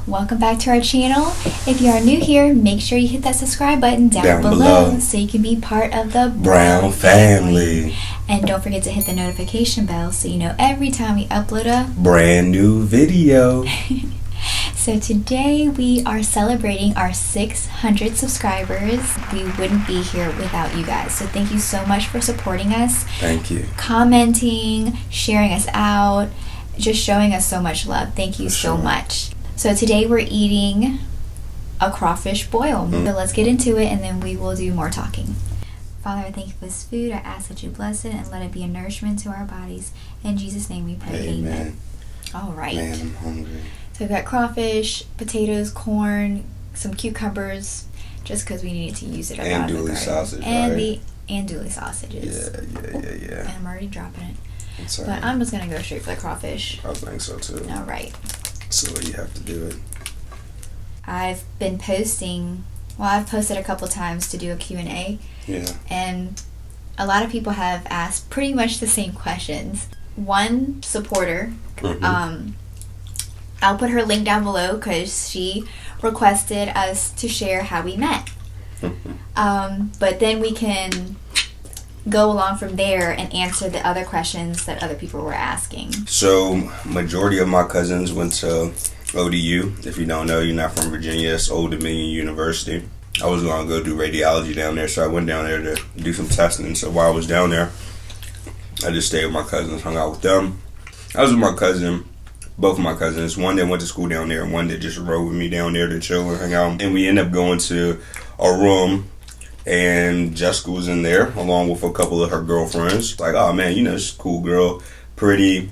Welcome back to our channel. If you are new here, make sure you hit that subscribe button down below so you can be part of the Brown family. And don't forget to hit the notification bell so you know every time we upload a brand new video. So today we are celebrating our 600 subscribers. We wouldn't be here without you guys. So thank you so much for supporting us. Thank you. Commenting, sharing us out, just showing us so much love. Thank you so much. So today we're eating a crawfish boil. So let's get into it and then we will do more talking. Father, I thank you for this food. I ask that you bless it and let it be a nourishment to our bodies. In Jesus' name we pray. Amen. All right. Man, I'm hungry. So we've got crawfish, potatoes, corn, some cucumbers, just because we needed to use it. Andouille sausage, and right? the andouille sausages. Yeah. And I'm already dropping it. That's but I'm just going to go straight for the crawfish. I think so too. All right. So you have to do it. I've been posting, I've posted a couple times to do a Q&A. Yeah. And a lot of people have asked pretty much the same questions. One supporter, I'll put her link down below because she requested us to share how we met. But then we can go along from there and answer the other questions that other people were asking. So, majority of my cousins went to ODU. If you don't know, you're not from Virginia, it's Old Dominion University. I was going to go do radiology down there, so I went down there to do some testing. So while I was down there, I just stayed with my cousins, hung out with them. I was with my cousin, both of my cousins, one that went to school down there and one that just rode with me down there to chill and hang out. And we ended up going to a room, and Jessica was in there along with a couple of her girlfriends. Like, oh man, she's a cool girl, pretty,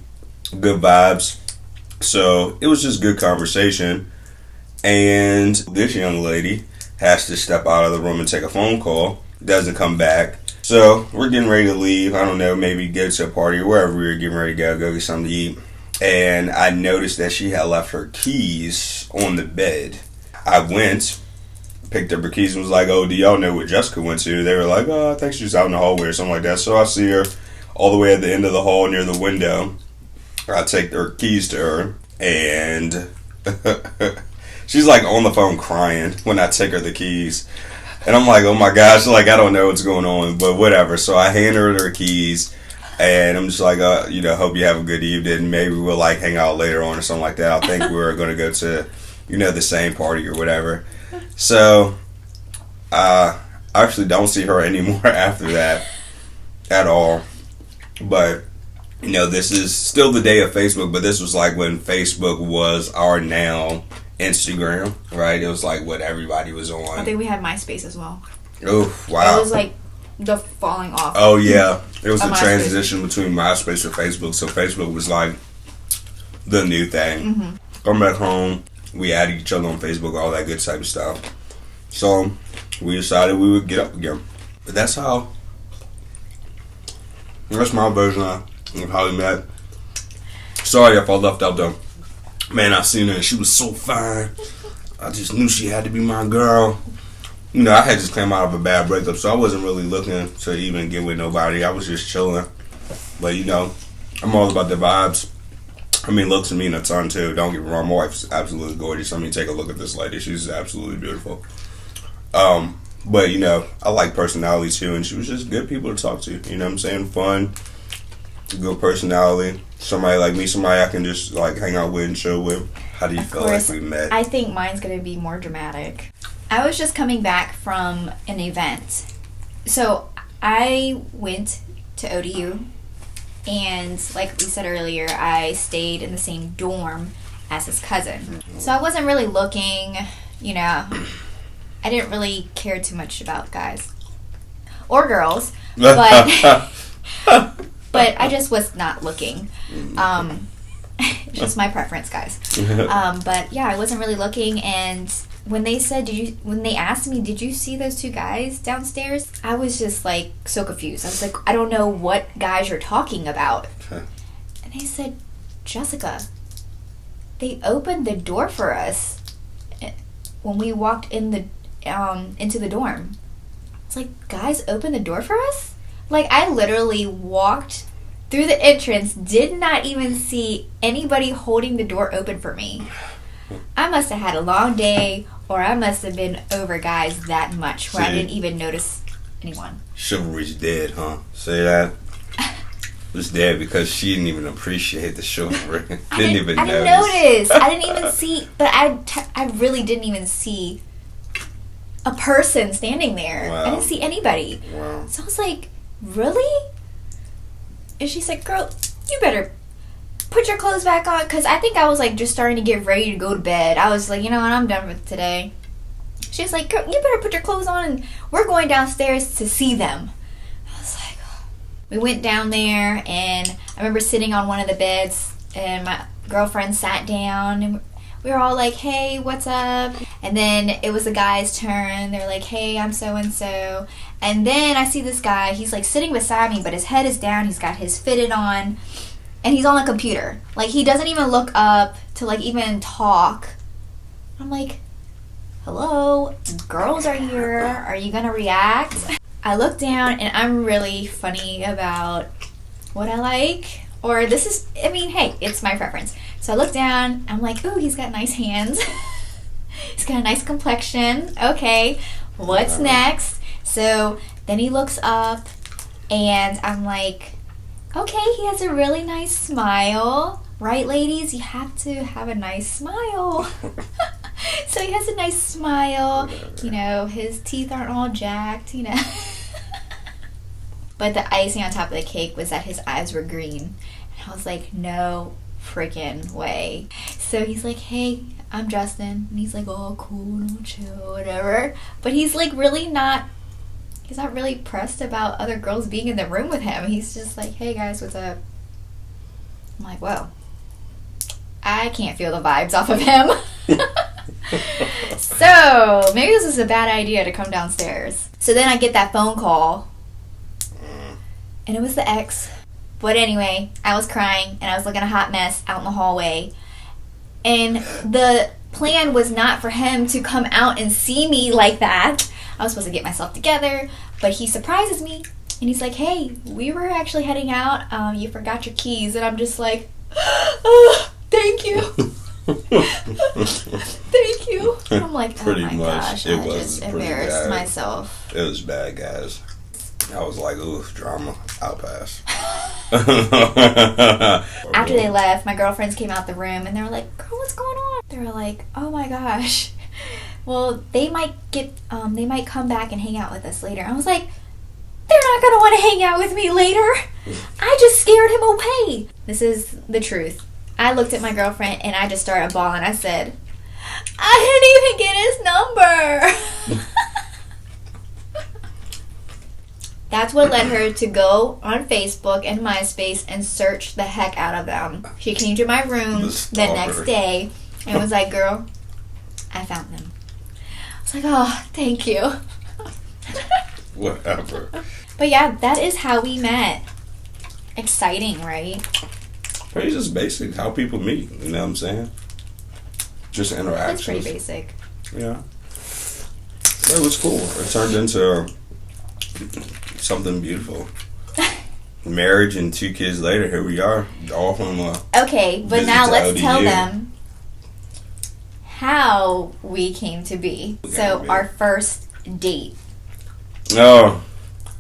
good vibes. So it was just good conversation. And this young lady has to step out of the room and take a phone call, doesn't come back. So we're getting ready to leave. I don't know, maybe go to a party or wherever we were getting ready to go get something to eat. And I noticed that she had left her keys on the bed. I went, picked up her keys and was like, oh, do y'all know what Jessica went to? They were like, oh, I think she's out in the hallway or something like that. So I see her all the way at the end of the hall near the window. I take her keys to her, and she's like on the phone crying when I take her the keys. And I'm like, oh my gosh, like I don't know what's going on, but whatever. So I hand her keys, and I'm just like, hope you have a good evening. Maybe we'll like hang out later on or something like that. I think we're going to go to, the same party or whatever. So I actually don't see her anymore after that at all. But, this is still the day of Facebook, but this was like when Facebook was our now Instagram, right? It was like what everybody was on. I think we had MySpace as well. Oh, wow. It was like the falling off. Oh, yeah. It was the MySpace. transition between MySpace and Facebook. So Facebook was like the new thing. Come back home. We added each other on Facebook, all that good type of stuff. So we decided we would get up again. But that's my version of how we met. Sorry if I left out though. Man, I seen her and she was so fine. I just knew she had to be my girl. I had just come out of a bad breakup, so I wasn't really looking to even get with nobody. I was just chilling. But I'm all about the vibes. Looks mean a ton too. Don't get me wrong, my wife's absolutely gorgeous. Take a look at this lady. She's absolutely beautiful. But I like personality too, and she was just good people to talk to. You know what I'm saying? Fun, good personality. Somebody like me, somebody I can just like hang out with and chill with. How do you feel like we met? I think mine's gonna be more dramatic. I was just coming back from an event. So I went to ODU, and like we said earlier, I stayed in the same dorm as his cousin. So I wasn't really looking, I didn't really care too much about guys or girls, but but I just was not looking. Just my preference, guys. But yeah, I wasn't really looking, and when they asked me, did you see those two guys downstairs? I was just like so confused. I was like, I don't know what guys you're talking about. And they said, Jessica, they opened the door for us when we walked in the into the dorm. It's like, guys opened the door for us? Like, I literally walked through the entrance, did not even see anybody holding the door open for me. I must have had a long day, or I must have been over guys that much where I didn't even notice anyone. Chivalry's dead, huh? Say that? It's dead because she didn't even appreciate the chivalry. I didn't notice. I didn't even see, but I really didn't even see a person standing there. Wow. I didn't see anybody. Wow. So I was like, really? And she's like, girl, you better put your clothes back on, because I think I was like just starting to get ready to go to bed. I was like, you know what, I'm done with today. She's like, girl, you better put your clothes on, and we're going downstairs to see them. I was like, oh. We went down there, and I remember sitting on one of the beds, and my girlfriend sat down, and we were all like, hey, what's up? And then it was the guy's turn. They're like, hey, I'm so-and-so. And then I see this guy, he's like sitting beside me, but his head is down, he's got his fitted on, and he's on a computer. Like, he doesn't even look up to like even talk. I'm like, hello, girls are here, are you gonna react? I look down, and I'm really funny about what I like, or this is, I mean, hey, it's my preference. So I look down, I'm like, ooh, he's got nice hands. He's got a nice complexion. Okay, what's next? So then he looks up, and I'm like, okay, he has a really nice smile. Right, ladies? You have to have a nice smile. So he has a nice smile. You know, his teeth aren't all jacked, you know. But the icing on top of the cake was that his eyes were green. And I was like, no freaking way. So he's like, hey, I'm Justin. And he's like, oh, cool, no, chill, whatever. But he's like really not, he's not really pressed about other girls being in the room with him. He's just like, hey guys, what's up? I'm like, whoa. I can't feel the vibes off of him. So maybe this is a bad idea to come downstairs. So then I get that phone call, and it was the ex. But anyway, I was crying, and I was looking a hot mess out in the hallway. And the plan was not for him to come out and see me like that. I was supposed to get myself together, but he surprises me, and he's like, hey, we were actually heading out. You forgot your keys. And I'm just like, oh, thank you. Thank you. I'm like, oh my gosh, I just embarrassed myself. It was bad, guys. I was like, ooh, drama. I'll pass. After they left, my girlfriends came out the room, and they were like, girl, what's going on? They were like, oh my gosh. Well, they might come back and hang out with us later. I was like, they're not going to want to hang out with me later. I just scared him away. This is the truth. I looked at my girlfriend, and I just started bawling. I said, I didn't even get his number. That's what led her to go on Facebook and MySpace and search the heck out of them. She came to my room the next day and was like, girl, I found them. I was like, oh, thank you. Whatever. But yeah, that is how we met. Exciting, right? It's just basic how people meet, you know what I'm saying? Just interactions. It's pretty basic. Yeah. It was cool. It turned into something beautiful. Marriage and 2 kids later, here we are, all from okay, but now let's tell them how we came to be. So our first date. Oh.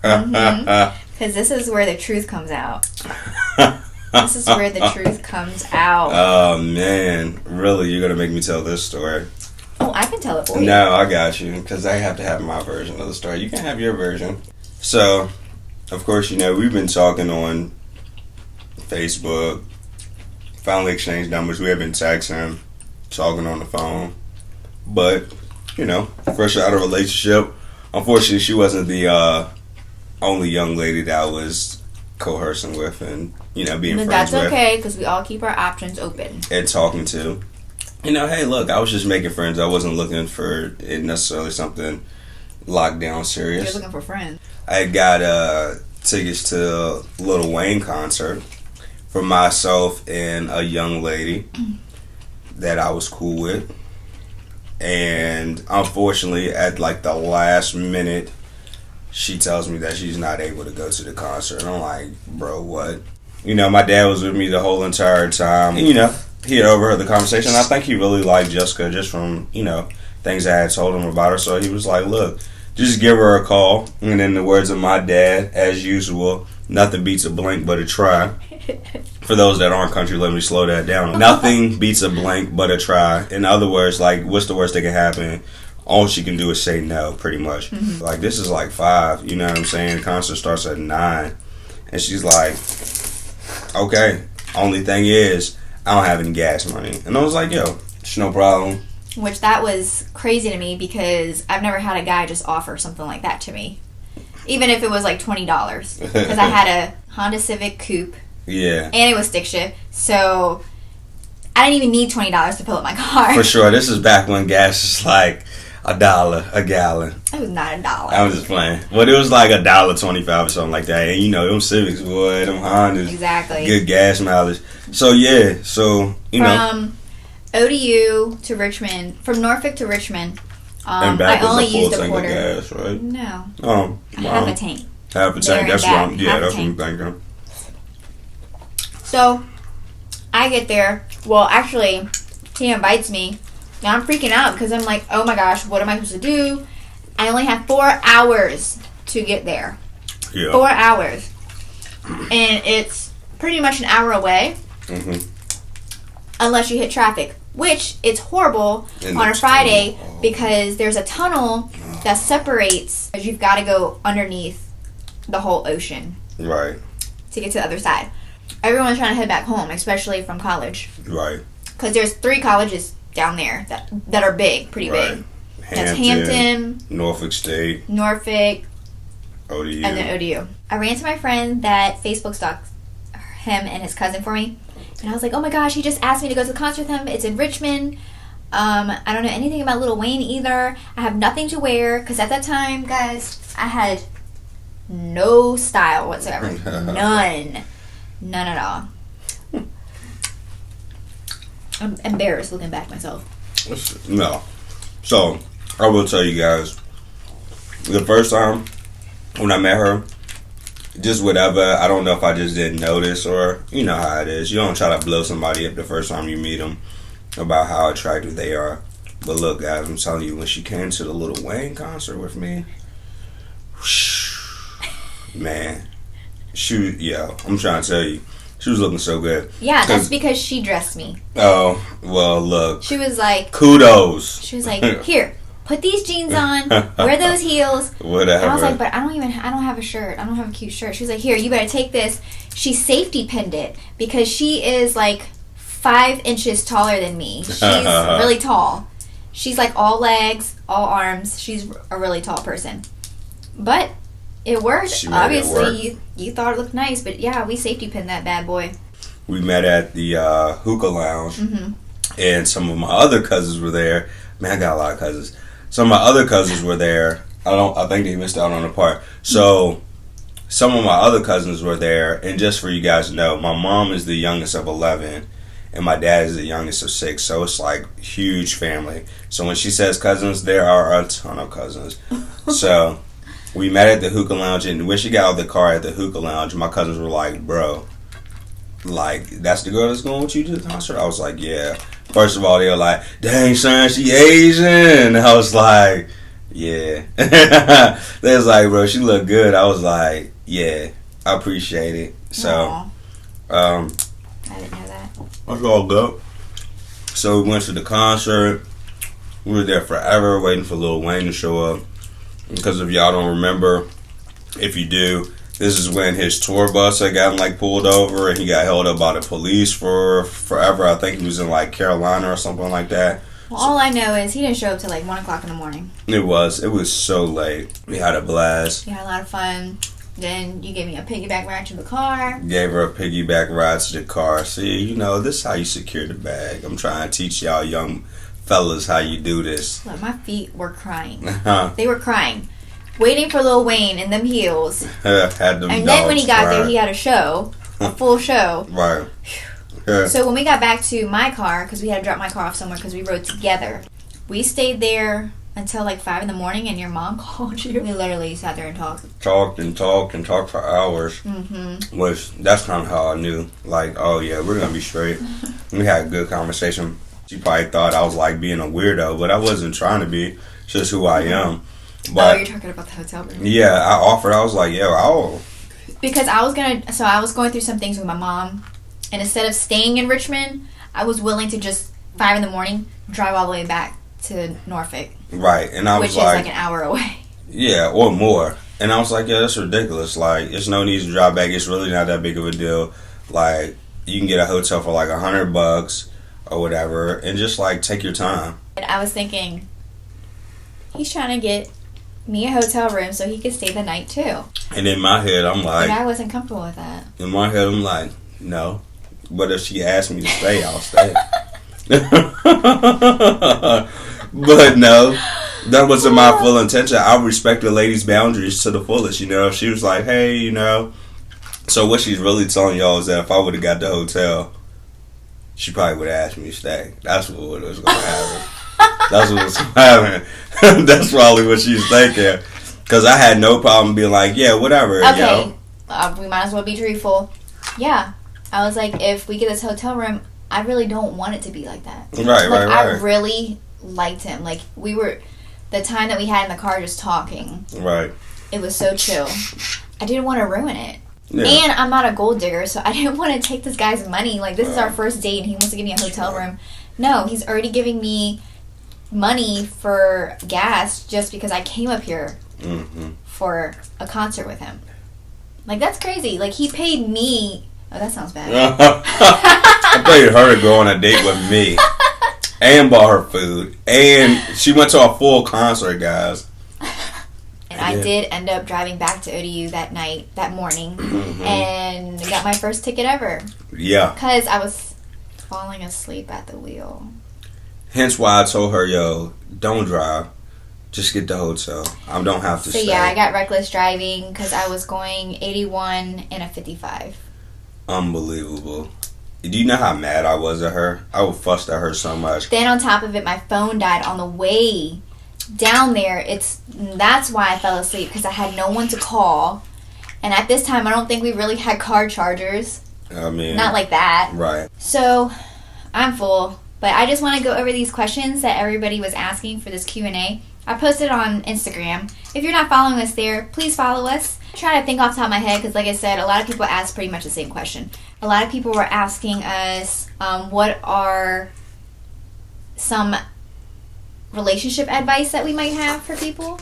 Because this is where the truth comes out. This is where the truth comes out. Oh, man. Really? You're going to make me tell this story? Oh, I can tell it for you. No, I got you. Because I have to have my version of the story. You can have your version. So, of course, you know, we've been talking on Facebook. Finally exchanged numbers. We have been texting, talking on the phone. But, you know, fresh out of a relationship. Unfortunately, she wasn't the only young lady that I was coercing with and, you know, being friends with. That's okay, because we all keep our options open. And talking to. You know, hey, look, I was just making friends. I wasn't looking for it necessarily something locked down serious. You're looking for friends. I got tickets to a Lil Wayne concert for myself and a young lady that I was cool with. And unfortunately, at like the last minute, she tells me that she's not able to go to the concert. And I'm like, bro, what? You know, my dad was with me the whole entire time. And, you know, he had overheard the conversation. I think he really liked Jessica just from, things I had told him about her. So he was like, look, just give her a call. And in the words of my dad, as usual, nothing beats a blink but a try. For those that aren't country, let me slow that down. Nothing beats a blink but a try. In other words, like, what's the worst that can happen? All she can do is say no, pretty much. Mm-hmm. Like, this is like 5, you know what I'm saying? The concert starts at 9. And she's like, okay, only thing is, I don't have any gas money. And I was like, yo, it's no problem. Which that was crazy to me because I've never had a guy just offer something like that to me. Even if it was like $20. Because I had a Honda Civic Coupe. Yeah. And it was stick shift. So I didn't even need $20 to fill up my car. For sure. This is back when gas was like $1 a gallon. It was not $1. I was just playing. But it was like $1.25 or something like that. And them Civics, boy, them Hondas. Exactly. Good gas mileage. So, yeah. So, From ODU to Richmond, from Norfolk to Richmond, and back I only was a used full a tank quarter. of gas, right? No. Half a tank. Half a tank. That's what I'm thinking. So, I get there. Well, actually, he invites me. Now I'm freaking out because I'm like, oh my gosh, what am I supposed to do? I only have 4 hours to get there. Yeah. 4 hours. And it's pretty much an hour away. Mm-hmm. Unless you hit traffic. Which, it's horrible on a Friday because there's a tunnel that separates. You've got to go underneath the whole ocean. Right. To get to the other side. Everyone's trying to head back home, especially from college. Right. Because there's 3 colleges down there that are big, pretty big. That's Hampton, Norfolk State, Norfolk, ODU, and then ODU. I ran to my friend that Facebook stalked him and his cousin for me. And I was like, oh my gosh, he just asked me to go to the concert with him. It's in Richmond. I don't know anything about Lil Wayne either. I have nothing to wear. Because at that time, guys, I had no style whatsoever. None. None at all. I'm embarrassed looking back myself. No. So, I will tell you guys, the first time when I met her, just whatever, I don't know if I just didn't notice or, you know how it is. You don't try to blow somebody up the first time you meet them about how attractive they are. But look, guys, I'm telling you, when she came to the Lil Wayne concert with me, man, I'm trying to tell you, she was looking so good. Yeah, that's because she dressed me. Oh, well, look. She was like... Kudos. She was like, here, put these jeans on, wear those heels. Whatever. And I was like, but I don't have a shirt. I don't have a cute shirt. She was like, here, you better take this. She safety pinned it because she is like 5 inches taller than me. She's really tall. She's like all legs, all arms. She's a really tall person. But... it worked. Obviously, you thought it looked nice, but yeah, we safety pinned that bad boy. We met at the hookah lounge, and some of my other cousins were there. Man, I got a lot of cousins. Some of my other cousins were there. I think they missed out on the part. So, some of my other cousins were there, and just for you guys to know, my mom is the youngest of 11, and my dad is the youngest of 6. So it's like huge family. So when she says cousins, there are a ton of cousins. So. We met at the hookah lounge, and when she got out of the car at the hookah lounge, my cousins were like, bro, like, that's the girl that's going with you to the concert? I was like, yeah. First of all, they were like, dang, son, she Asian. And I was like, yeah. They was like, bro, she look good. I was like, yeah, I appreciate it. So, I didn't know that. That's all good. So we went to the concert. We were there forever waiting for Lil Wayne to show up. Because if y'all don't remember, if you do, this is when his tour bus had gotten like pulled over and he got held up by the police for forever. I think he was in like Carolina or something like that. Well, all I know is he didn't show up till like 1 o'clock in the morning. It was so late. We had a blast. We had a lot of fun. Then you gave me a piggyback ride to the car. Gave her a piggyback ride to the car. See, this is how you secure the bag. I'm trying to teach y'all young fellas how you do this. Look, my feet were crying. They were crying. Waiting for Lil Wayne in them heels. Had them and then when he got there, he had a show. A full show. Right. So when we got back to my car, because we had to drop my car off somewhere because we rode together, we stayed there until like 5 in the morning, and your mom called you. We literally sat there and talked. Talked for hours. Mm-hmm. That's kind of how I knew, like, oh yeah, we're gonna be straight. We had a good conversation. She probably thought I was like being a weirdo, but I wasn't trying to be. It's just who I am. But, you're talking about the hotel room. Yeah, I offered. I was like, yo, because I was going through some things with my mom, and instead of staying in Richmond, I was willing to just 5 in the morning drive all the way back to Norfolk. Right, and I was which is like an hour away. Yeah, or more. And I was like, yeah, that's ridiculous. Like, there's no need to drive back. It's really not that big of a deal. Like, you can get a hotel for like $100 or whatever, and just like take your time. And I was thinking, he's trying to get me a hotel room so he could stay the night too. And in my head, I'm like, and I wasn't comfortable with that. In my head, I'm like, no. But if she asked me to stay, I'll stay. But no, that wasn't my full intention. I respect the lady's boundaries to the fullest. You know, if she was like, hey, you know. So what she's really telling y'all is that if I would have got the hotel, she probably would have asked me to stay. That's what was going to happen. That's what was happening. That's probably what she's thinking. Because I had no problem being like, yeah, whatever. Okay, we might as well be truthful. Yeah. I was like, if we get this hotel room, I really don't want it to be like that. Right. I really liked him. Like, the time that we had in the car just talking. Right. It was so chill. I didn't want to ruin it. Yeah. And I'm not a gold digger, so I didn't want to take this guy's money. Like, this is our first date, and he wants to give me a hotel room. No, he's already giving me money for gas just because I came up here for a concert with him. Like, that's crazy. Like, he paid me. Oh, that sounds bad. I paid her to go on a date with me and bought her food. And she went to a full concert, guys. And I did end up driving back to ODU that morning, and got my first ticket ever. Yeah. Because I was falling asleep at the wheel. Hence why I told her, yo, don't drive. Just get the hotel. I don't have to stay. So, yeah, I got reckless driving because I was going 81 in a 55. Unbelievable. Do you know how mad I was at her? I would fuss at her so much. Then on top of it, my phone died on the way down there. That's why I fell asleep, because I had no one to call. And at this time, I don't think we really had car chargers. I mean, not like that. Right. So, I'm full. But I just want to go over these questions that everybody was asking for this Q&A. I posted on Instagram. If you're not following us there, please follow us. I'm trying to think off the top of my head, because like I said, a lot of people asked pretty much the same question. A lot of people were asking us what are some relationship advice that we might have for people.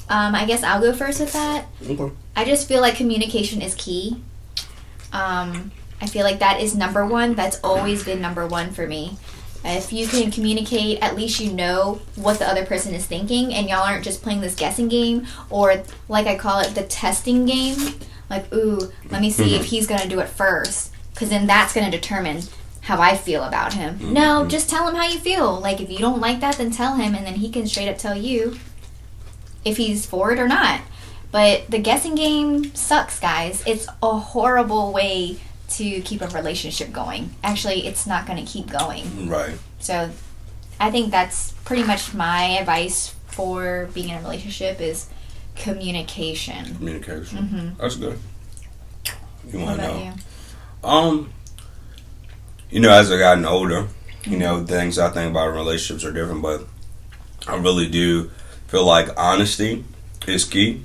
I guess I'll go first with that. Okay. I just feel like communication is key. I feel like that is number one. That's always been number one for me. If you can communicate, at least you know what the other person is thinking, and y'all aren't just playing this guessing game, or like I call it, the testing game. Like, ooh, let me see if he's going to do it first, because then that's going to determine how I feel about him. No, just tell him how you feel. Like, if you don't like that, then tell him, and then he can straight up tell you if he's for it or not. But the guessing game sucks, guys. It's a horrible way to keep a relationship going. Actually, it's not going to keep going. Right. So, I think that's pretty much my advice for being in a relationship is communication. Communication. That's good. You want to know? You? You know, as I've gotten older, you know, things I think about in relationships are different, but I really do feel like honesty is key.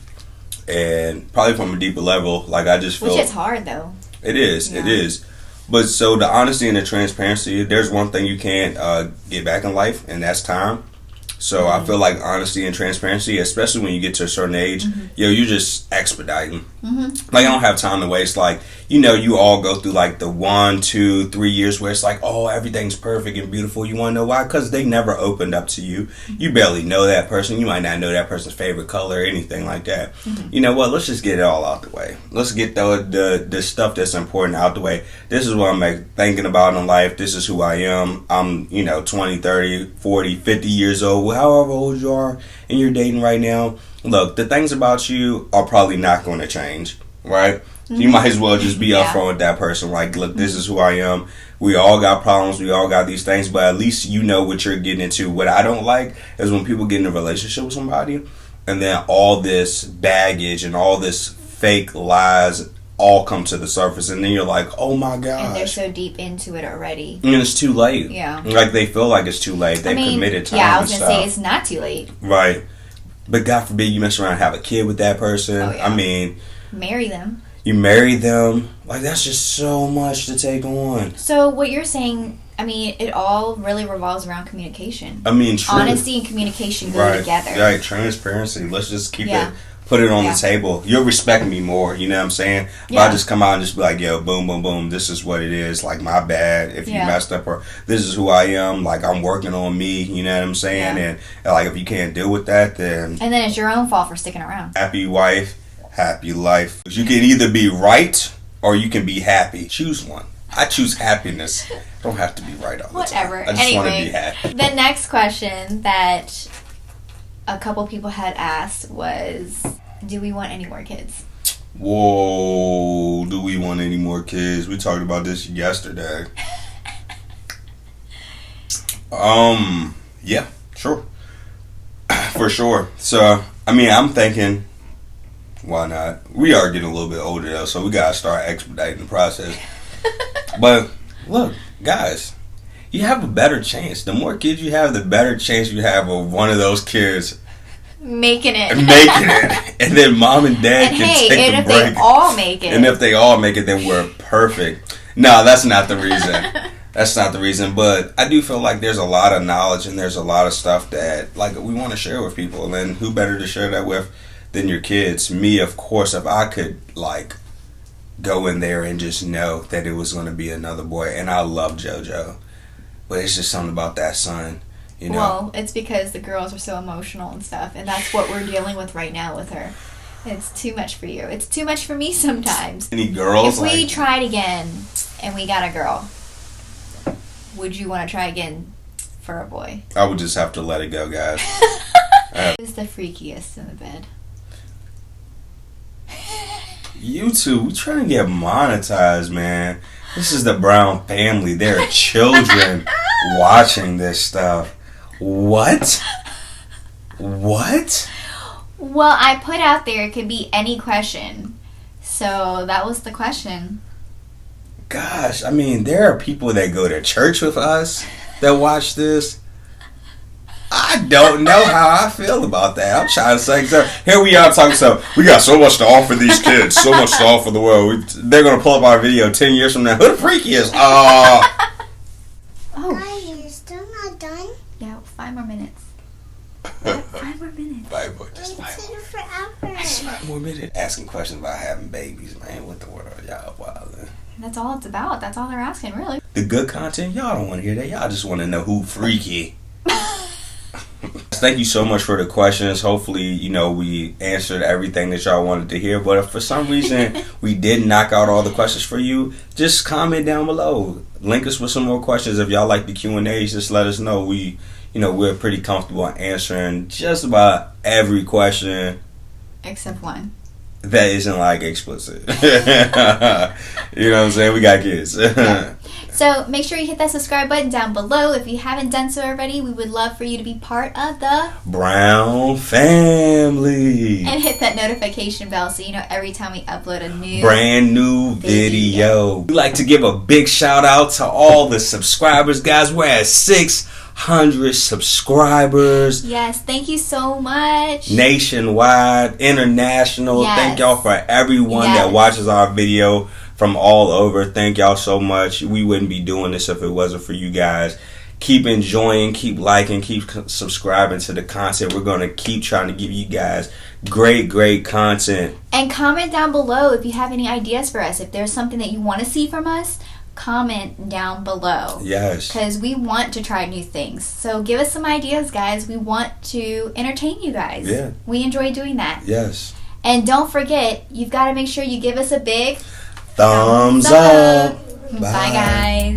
And probably from a deeper level, like I just feel... Which is hard, though. It is. Yeah. It is. But so the honesty and the transparency, there's one thing you can't get back in life, and that's time. So I feel like honesty and transparency, especially when you get to a certain age, you're just expediting. Like, I don't have time to waste. Like, you know, you all go through like the 1, 2, 3 years where it's like, oh, everything's perfect and beautiful. You want to know why? Because they never opened up to you. You barely know that person. You might not know that person's favorite color or anything like that. You know what? Let's just get it all out the way. Let's get the stuff that's important out the way. This is what I'm thinking about in life. This is who I am. I'm, 20, 30, 40, 50 years old. However old you are and you're dating right now, look, the things about you are probably not going to change, right? You might as well just be upfront with that person. Like, look, this is who I am. We all got problems. We all got these things, but at least you know what you're getting into. What I don't like is when people get in a relationship with somebody and then all this baggage and all this fake lies all come to the surface, and then you're like, oh my gosh. And they're so deep into it already. And it's too late. Yeah. Like, they feel like it's too late. They've committed time. Yeah, I was going to say it's not too late. Right. But God forbid you mess around and have a kid with that person. Oh, yeah. I mean, marry them. You marry them. Like, that's just so much to take on. So what you're saying, I mean, it all really revolves around communication. I mean, true. Honesty and communication go together. Right, transparency. Let's just keep it, put it on the table. You'll respect me more, you know what I'm saying? If I just come out and just be like, yo, boom, boom, boom, this is what it is. Like, my bad if you messed up, or this is who I am. Like, I'm working on me, you know what I'm saying? And, like, if you can't deal with that, then... And then it's your own fault for sticking around. Happy wife, happy life. You can either be right or you can be happy. Choose one. I choose happiness. I don't have to be right all the time. I just want to be happy. The next question that a couple people had asked was, do we want any more kids? Whoa, do we want any more kids? We talked about this yesterday. Yeah, sure. For sure. So, I mean, I'm thinking, why not? We are getting a little bit older, though, so we got to start expediting the process. But, look, guys, you have a better chance. The more kids you have, the better chance you have of one of those kids making it. And then mom and dad can take a break. And if they all make it. And if they all make it, then we're perfect. No, that's not the reason. That's not the reason. But I do feel like there's a lot of knowledge and there's a lot of stuff that, like, we want to share with people. And who better to share that with than your kids? Me, of course, if I could, like, go in there and just know that it was going to be another boy. And I love JoJo. But it's just something about that son, you know. Well, it's because the girls are so emotional and stuff. And that's what we're dealing with right now with her. It's too much for you. It's too much for me sometimes. Any girls? If we tried again and we got a girl, would you want to try again for a boy? I would just have to let it go, guys. Who's the freakiest in the bed? You two, we trying to get monetized, man. This is the Brown family. There are children watching this stuff. What? What? Well, I put out there it could be any question. So that was the question. Gosh, I mean, there are people that go to church with us that watch this. I don't know how I feel about that. I'm trying to say, so here we are talking, so we got so much to offer these kids, so much to offer the world. They're going to pull up our video 10 years from now. Who the freak is? Oh. Are you still not done? Yeah, 5 more minutes. 5 more minutes. 5 more, just 5 more minutes. Asking questions about having babies, man. What the world? Y'all wildin'. That's all it's about. That's all they're asking, really. The good content, y'all don't want to hear that. Y'all just want to know who freaky. Thank you so much for the questions. Hopefully, you know, we answered everything that y'all wanted to hear. But if for some reason we didn't knock out all the questions for you, just comment down below. Link us with some more questions. If y'all like the Q&As, just let us know. We're pretty comfortable answering just about every question. Except one. That isn't like explicit. You know what I'm saying? We got kids. Yeah. So make sure you hit that subscribe button down below. If you haven't done so already, we would love for you to be part of the Brown family. And hit that notification bell so you know every time we upload a brand new video. We'd like to give a big shout out to all the subscribers, guys. We're at 600 subscribers. Yes, thank you so much. Nationwide, international. Yes. Thank y'all for everyone that watches our video from all over. Thank y'all so much. We wouldn't be doing this if it wasn't for you guys. Keep enjoying, keep liking, keep subscribing to the content. We're going to keep trying to give you guys great content. And comment down below if you have any ideas for us. If there's something that you want to see from us, comment down below. Yes. Because we want to try new things. So give us some ideas, guys. We want to entertain you guys. Yeah. We enjoy doing that. Yes. And don't forget, you've got to make sure you give us a big thumbs up. Bye, guys.